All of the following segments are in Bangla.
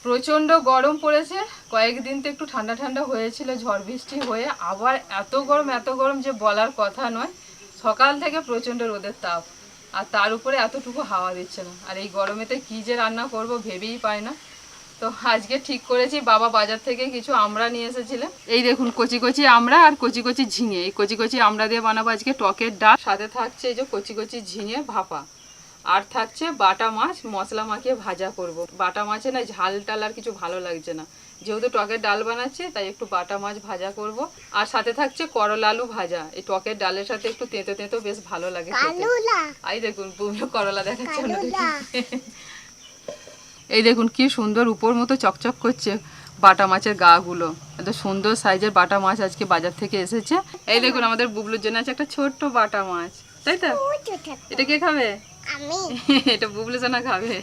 প্রচণ্ড গরম পড়েছে, কয়েকদিন তো একটু ঠান্ডা ঠান্ডা হয়েছিল ঝড় বৃষ্টি হয়ে, আবার এত গরম যে বলার কথা নয়। সকাল থেকে প্রচণ্ড রোদের তাপ, আর তার উপরে এতটুকু হাওয়া দিচ্ছে না। আর এই গরমেতে কী যে রান্না করব ভেবেই পাই না। তো আজকে ঠিক করেছি, বাবা বাজার থেকে কিছু আমড়া নিয়ে এসেছিলেন। এই দেখুন কচি কচি আমড়া আর কচি কচি ঝিঙে। এই কচি কচি আমড়া দিয়ে বানাবো আজকে টকের ডাল। সাথে থাকছে এই যে কচি কচি ঝিঙে ভাপা, আর থাকছে বাটা মাছ মশলা মাখিয়ে ভাজা করব। বাটা মাছে না ঝাল টাল আর কিছু ভালো লাগছে না, যেহেতু টকের ডাল বানাচ্ছে তাই একটু বাটা মাছ ভাজা করব। আর সাথে থাকছে করলা আলু ভাজা। এই টকের ডালের সাথে একটু তেঁতো তেঁতো বেশ ভালো লাগে খেতে। এই দেখুন করলা দেখাচ্ছে আপনাদেরকে। এই দেখুন কি সুন্দর উপর মতো চকচক করছে বাটা মাছের গাগুলো। এত সুন্দর সাইজের বাটা মাছ আজকে বাজার থেকে এসেছে। এই দেখুন আমাদের বুবলুর জন্য আছে একটা ছোট্ট বাটা মাছ, তাই তো? এটা কে খাবে? এটা বুবলু সোনা খাবে।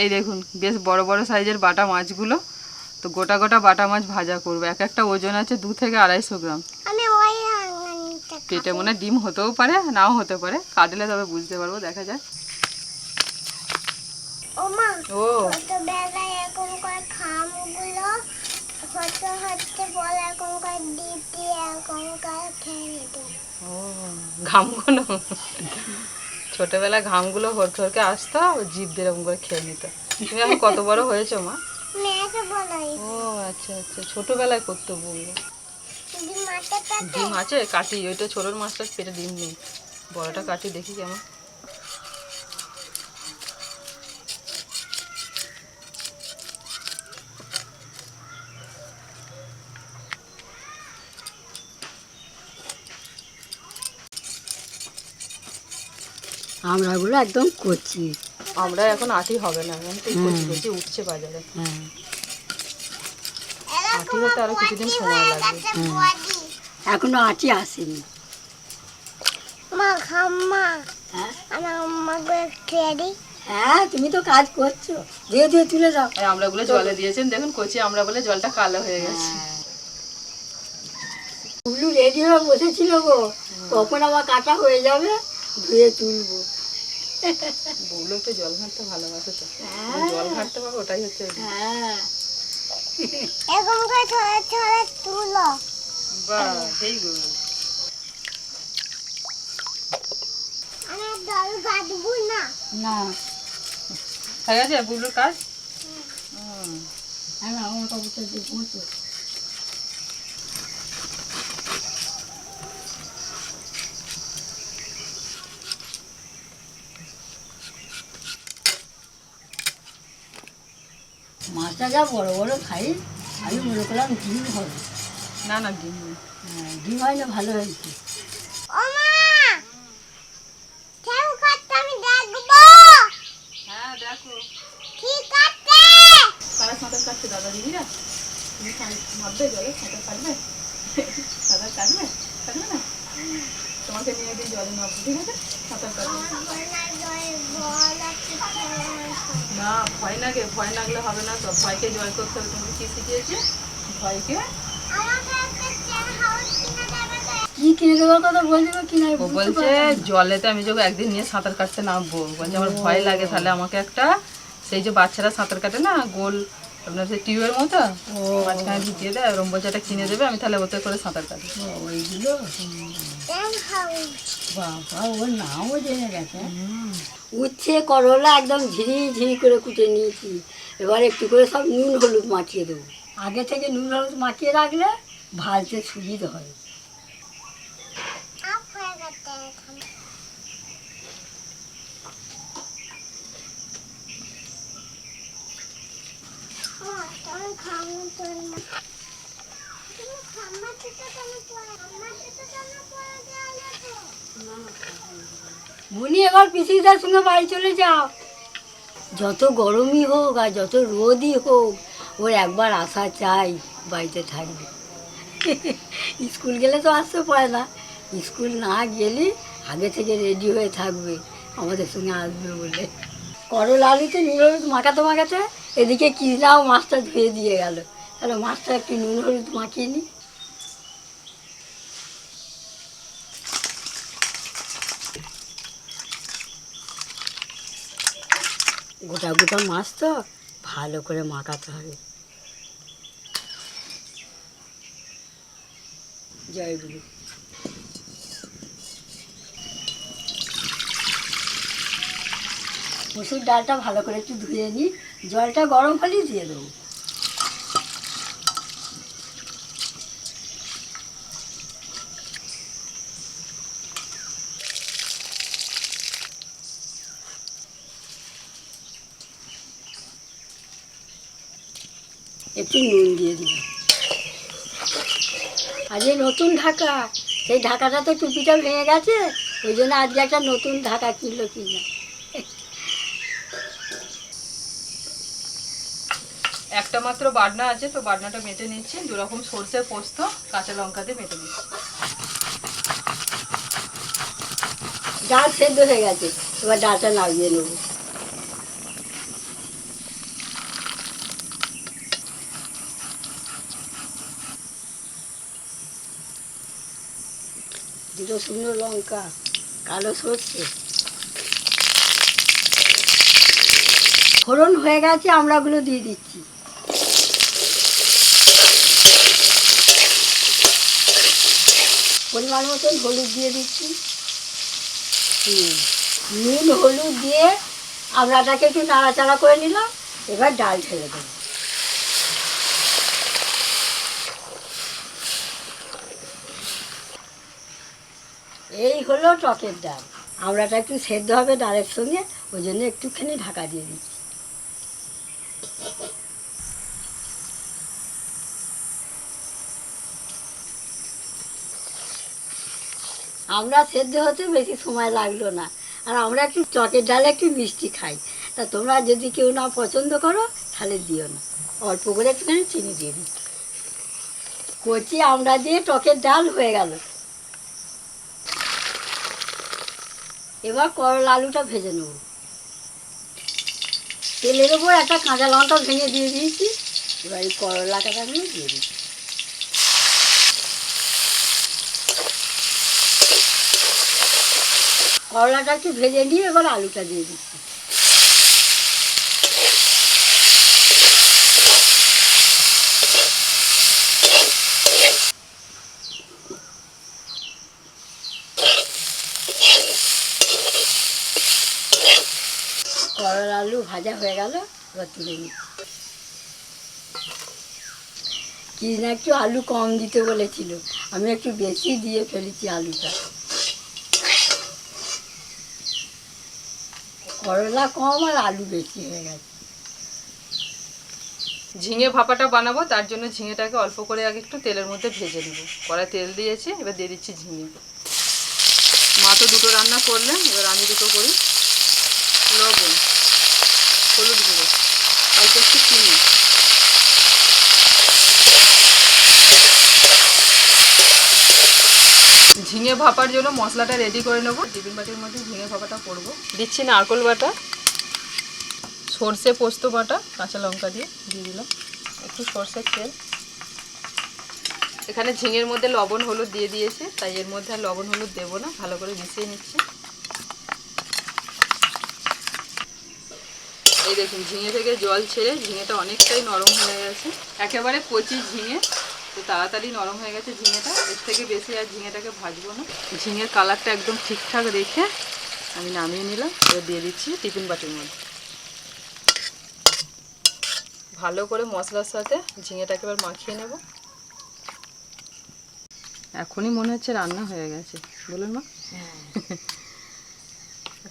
এই দেখুন বেশ বড় বড় সাইজের বাটা মাছগুলো। তো গোটা গোটা বাটা মাছ ভাজা করবো। এক একটা ওজন আছে 2 থেকে 250 গ্রাম। পেটে মনে ডিম হতেও পারে, নাও হতে পারে, কাটলে তবে বুঝতে পারবো, দেখা যায়। ও ঘামগুলো ছোটবেলা ঘামগুলো হরকে আসতো, জিভ দিয়ে এরকম করে খেয়ে নিত। তুমি এখন কত বড় হয়েছো মা? ও আচ্ছা আচ্ছা, ছোটবেলায় করতো বলবো। ডিম আছে, কাটি ওইটা ছোট মাছটার পেটে ডিম নেই, বড়টা কাটি দেখি কেমন। আমড়াগুলো একদম কচি। আমরা এখন আটি হবে না, এখন তো কচি কচি উঠছে বাজারে। আটি হতে আরো কিছুদিন সময় লাগবে। এখনো আটি আসেনি। হ্যাঁ তুমি তো কাজ করছো, ধীরে ধীরে তুলে যাও। আমড়াগুলো জলে দিয়েছেন, দেখুন কচি আমড়া বলে জলটা কালো হয়ে গেছে। বুবলু রেডি হয়ে বসেছিল গো, কখন আবার কাটা হয়ে যাবে, ধুয়ে তুলবো। বউলো একটু জল ঘাটতে ভালোবাসে, তো জল ঘাটতে পারবো, ওটাই হচ্ছে। হ্যাঁ বাহ সেই গুড। না হয়ে গেছে বুবলুর কাজ। আমার কবুতর দেখবো তো। মাছটা যা বড় বড় খাই, আমি মনে করলাম ডিম হবে। না না ডিম নেই। হ্যাঁ ডিম হয় না, ভালো হয়েছে। হ্যাঁ দেখো কারা সাঁতার কাটছে দাদা দিদিরা। তুমি ভাববে জলে সাঁতার কাটবে? সাঁতার কাটবে? কাটবে না? তোমাকে নিয়ে একদিন জলে নামবো, ঠিক আছে? সাঁতার কাটবে না, ভয় লাগে। ভয় লাগলে হবে না তো, ভয়কে জয় করতে হবে। তুমি কি শিখিয়েছে? ভয়কে কি কিনে দেওয়ার কথা বলছিল কিনা? ও বলছে জলেতে আমি যখন একদিন নিয়ে সাঁতার কাটতে নামবো, বলছে আমার ভয় লাগে, তাহলে আমাকে একটা সেই যে বাচ্চারা সাঁতার কাটে না গোল আপনার সেই টিউবের মতো মাঝখানে ঢুকিয়ে দেয়, ওরকম বলছে একটা কিনে দেবে, আমি তাহলে ওতে করে সাঁতার কাটি। ওইগুলো বাবা, ওর নামও জেনে গেছে। উচ্ছে করলা একদম ঝিরি ঝিরি করে কুটে নিয়েছি, এবার একটু করে সব নুন হলুদ মাখিয়ে দেবো। আগে থেকে নুন হলুদ মাখিয়ে রাখলে ভাজতে সুবিধা হয়। মুনি এবার পিসিদার সঙ্গে বাড়ি চলে যাও। যত গরমই হোক আর যত রোদই হোক, ওর একবার আসা চাই, বাড়িতে থাকবে। স্কুল গেলে তো আসতে পারে না, স্কুল না গেলে আগে থেকে রেডি হয়ে থাকবে আমাদের সঙ্গে আসবে বলে। করলা আলুতে নুন হলুদ মাখাতে মাখাতে এদিকে কিনাও মাছটা ধুয়ে দিয়ে গেল, তাহলে মাছটা একটু নুন হলুদ মাখিয়ে নিই। গোটা গোটা মাছ তো ভালো করে মাখাতে হবে। জয়গুরু। মসুর ডালটা ভালো করে একটু ধুয়ে নিই, জলটা গরম হলেই দিয়ে দেবো। একটু নুন দিয়ে দিলাম। আর এই নতুন ঢাকা, সেই ঢাকাটা তো টুপিটা ভেঙে গেছে, ওই জন্য আজকে একটা নতুন ঢাকা কিনলো কিনা। একটা মাত্র বাটনা আছে, তো বাটনাটা মেটে নিচ্ছি। 2 রকম সরষে, পোস্ত, কাঁচা লঙ্কা দিয়ে মেটে নিচ্ছি। ডাল সেদ্ধ হয়ে গেছে, এবার ডালটা নামিয়ে নেব। দুটো শুকনো লঙ্কা, কালো সর্ষে, ফোড়ন হয়ে গেছে, আমড়াগুলো দিয়ে দিচ্ছি। পরিমাণ মতন হলুদ দিয়ে দিচ্ছি। নুন হলুদ দিয়ে আমড়াটাকে একটু নাড়াচাড়া করে নিলাম। এবার ডাল ঢেলে দেবো। এই হলো টকের ডাল। আমড়াটা একটু সেদ্ধ হবে ডালের সঙ্গে, ওই জন্য একটুখানি ঢাকা দিয়ে দিচ্ছি। আমরা সেদ্ধ হতে বেশি সময় লাগলো না। আর আমরা একটু টকের ডালে একটু মিষ্টি খাই, তা তোমরা যদি কেউ না পছন্দ করো তাহলে দিও না, অল্প করে একটুখানি চিনি দিয়ে দিই। কচি আমরা দিয়ে টকের ডাল হয়ে গেল। এবার করলা আলুটা ভেজে নেব। তেলের ওপর একটা কাঁচা লঙ্কা ভেঙে দিয়ে দিয়েছি, এবার এই করলা কাটাগুলো দিয়ে দিচ্ছি। করলাটা একটু ভেজে নিয়ে এবার আলুটা দিয়ে দিচ্ছি। করলা আলু ভাজা হয়ে গেল, এবার তুলে নিচ্ছি। কি না একটু আলু কম দিতে বলেছিল, আমি একটু বেশি দিয়ে ফেলেছি আলুটা। করলা কম আর আলু বেশি হয়ে গেছে। ঝিঙে ভাপাটা বানাবো, তার জন্য ঝিঙেটাকে অল্প করে আগে একটু তেলের মধ্যে ভেজে নেব। কড়াই তেল দিয়েছি, এবার দিয়ে দিচ্ছি ঝিঙে। মা তো 2টো রান্না করলেন, এবার আমি 2টো করি। লবণ, হলুদ গুঁড়ো, অল্প একটু চিনি, ঝিঙে ভাপার জন্য মশলাটা রেডি করে নেবো। টিফিন বাটির মধ্যে ঝিঙে ভাপাটা করবো। দিচ্ছি নারকেল বাটা, সর্ষে পোস্ত বাটা, কাঁচা লঙ্কা দিয়ে দিলাম, একটু সর্ষের তেল। এখানে ঝিঙের মধ্যে লবণ হলুদ দিয়ে দিয়েছি, তাই এর মধ্যে আর লবণ হলুদ দেবো না। ভালো করে মিশিয়ে নিচ্ছি। এই দেখুন, ঝিঙে থেকে জল ছেড়ে ঝিঙেটা অনেকটাই নরম হয়ে গেছে। একেবারে কচি ঝিঙে, তো তাড়াতাড়ি নরম হয়ে গেছে ঝিঙেটা। এর থেকে বেশি আর ঝিঙেটাকে ভাজবো না। ঝিঙের কালারটা একদম ঠিকঠাক রেখে আমি নামিয়ে নিলাম। এবার দিয়ে দিচ্ছি টিফিন বাটির মধ্যে। ভালো করে মশলার সাথে ঝিঙেটাকে এবার মাখিয়ে নেব। এখনই মনে হচ্ছে রান্না হয়ে গেছে, বলুন মা।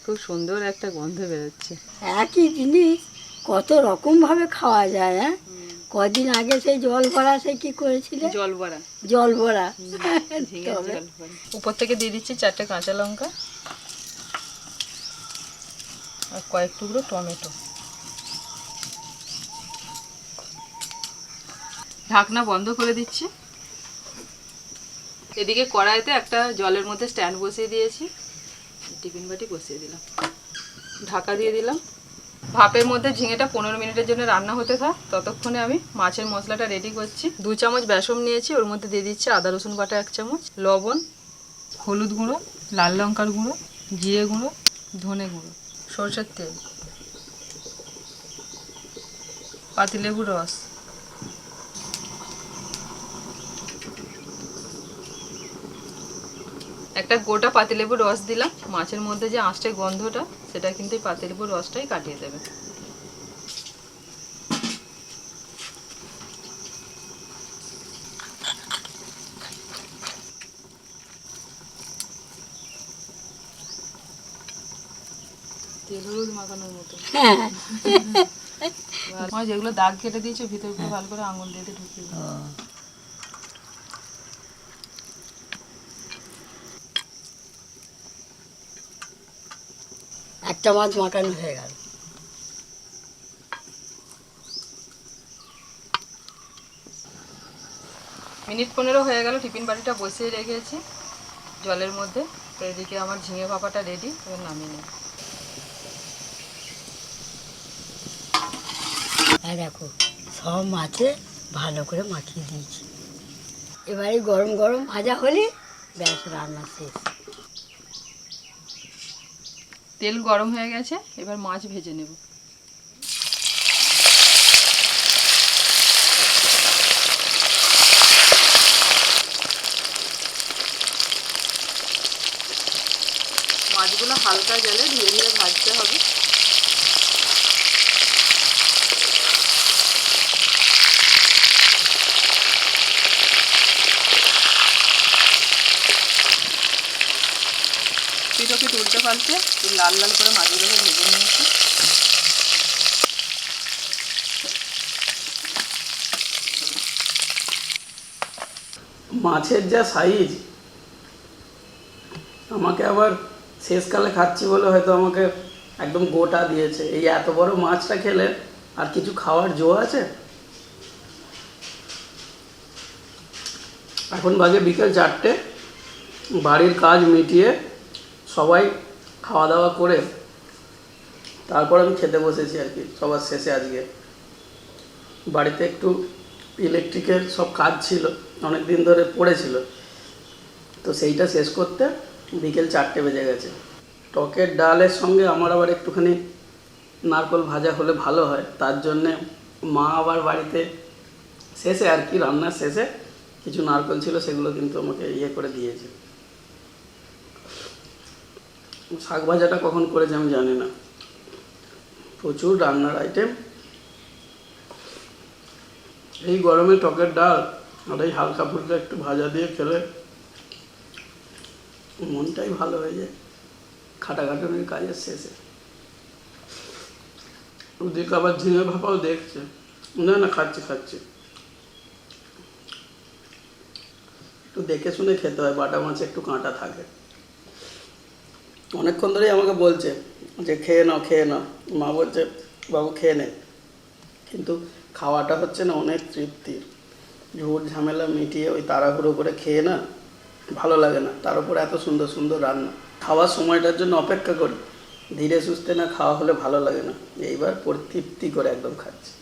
খুব সুন্দর একটা গন্ধ বেরোচ্ছে। একই জিনিস কত রকমভাবে খাওয়া যায়। হ্যাঁ, কদিন আগে সেই জল ভরা, সে কি করেছিলে? জল বড়া। জল ভরা। উপর থেকে দিয়ে দিচ্ছি 4টে কাঁচা লঙ্কা আর কয়েক টুকরো টমেটো। ঢাকনা বন্ধ করে দিচ্ছি। এদিকে কড়াইতে একটা জলের মধ্যে স্ট্যান্ড বসিয়ে দিয়েছি, টিফিন বাটি বসিয়ে দিলাম, ঢাকা দিয়ে দিলাম। ভাপের মধ্যে ঝিঙেটা 15 মিনিটের জন্য রান্না হতে থাক। ততক্ষণে আমি মাছের মশলাটা রেডি করছি। 2 চামচ বেসন নিয়েছি, ওর মধ্যে দিয়ে দিচ্ছি আদা রসুন বাটা 1 চামচ, লবণ, হলুদ গুঁড়ো, লাল লঙ্কার গুঁড়ো, জিরে গুঁড়ো, ধনে গুঁড়ো, সরষের তেল। পাতিলেবু রস, একটা গোটা পাতিলেবুর রস দিলাম। মাছের মধ্যে যে আঁশটে গন্ধটা সেটা কিন্তু এই পাতিলেবুর রসটাই কাটিয়ে দেবে। তেল হলুদ মাখানোর মতো। হ্যাঁ আমার যেগুলো দাগ কেটে দিয়েছে ভিতরে ভালো করে আঙুল দিয়ে ঢুকিয়ে দিই। একটা মাছ মাখানো হয়ে গেল। মিনিট 15 হয়ে গেল, টিফিন বাটিটা বসিয়ে রেখেছি জলের মধ্যে। তো এদিকে আমার ঝিঙে ভাপাটা রেডি, এবার নামিয়ে নেব। আর দেখো সব মাছে ভালো করে মাখিয়ে দিয়েছি। এবারে গরম গরম ভাজা হলে ব্যাস রান্না শেষ। তেল গরম হয়ে গেছে, এবার মাছ ভেজে নেব। মাছগুলো হালকা জলে ধীরে ধীরে ভাজতে হবে। পিঠোকে উল্টে পাল্টে লাল লাল করে মাছগুলোকে ভেজে নিয়েছি। মাছের যা সাইজ, আমাকে আবার শেষকালে খাচ্ছি বলে হয়তো আমাকে একদম গোটা দিয়েছে। এই এত বড় মাছটা খেলে আর কিছু খাওয়ার জো আছে? এখন বাজে বিকেল 4টে, বাড়ির কাজ মিটিয়ে সবাই খাওয়া দাওয়া করে তারপর আমি খেতে বসেছি আর কি, সবার শেষে। আজকে বাড়িতে একটু ইলেকট্রিকের সব কাজ ছিল, অনেক দিন ধরে পড়েছিল, তো সেইটা শেষ করতে বিকেল 4টে বেজে গেছে। টকের ডালের সঙ্গে আমার আবার একটুখানি নারকোল ভাজা হলে ভালো হয়, তার জন্যে মা আবার বাড়িতে শেষে আর কি, রান্নার শেষে কিছু নারকোল ছিল, সেগুলো কিন্তু আমাকে ইয়ে করে দিয়েছে। শাক ভাজাটা কখন করেছে আমি জানি না, প্রচুর রান্নার আইটেম। এই গরমে টকের ডাল আর এই হালকা ফুলকা একটু ভাজা দিয়ে খেলে মনটাই ভালো হয়ে যায় খাটাখাটুনির কাজের শেষে। ওদিকে আবার ঝিঙে ভাপাও দেখছে, না না খাচ্ছি খাচ্ছি, একটু দেখে শুনে খেতে হয়, বাটা মাছে একটু কাঁটা থাকে। অনেকক্ষণ ধরেই আমাকে বলছে যে খেয়ে নাও খেয়ে নাও, মা বলছে বাবু খেয়ে নে, কিন্তু খাওয়াটা হচ্ছে না অনেক তৃপ্তির। ঝুট ঝামেলা মিটিয়ে ওই তাড়াহুড়ো করে খেয়ে না ভালো লাগে না, তার উপর এত সুন্দর সুন্দর রান্না। খাওয়ার সময়টার জন্য অপেক্ষা করি, ধীরে সুস্থে না খাওয়া হলে ভালো লাগে না। এইবার তৃপ্তি করে একদম খাচ্ছি।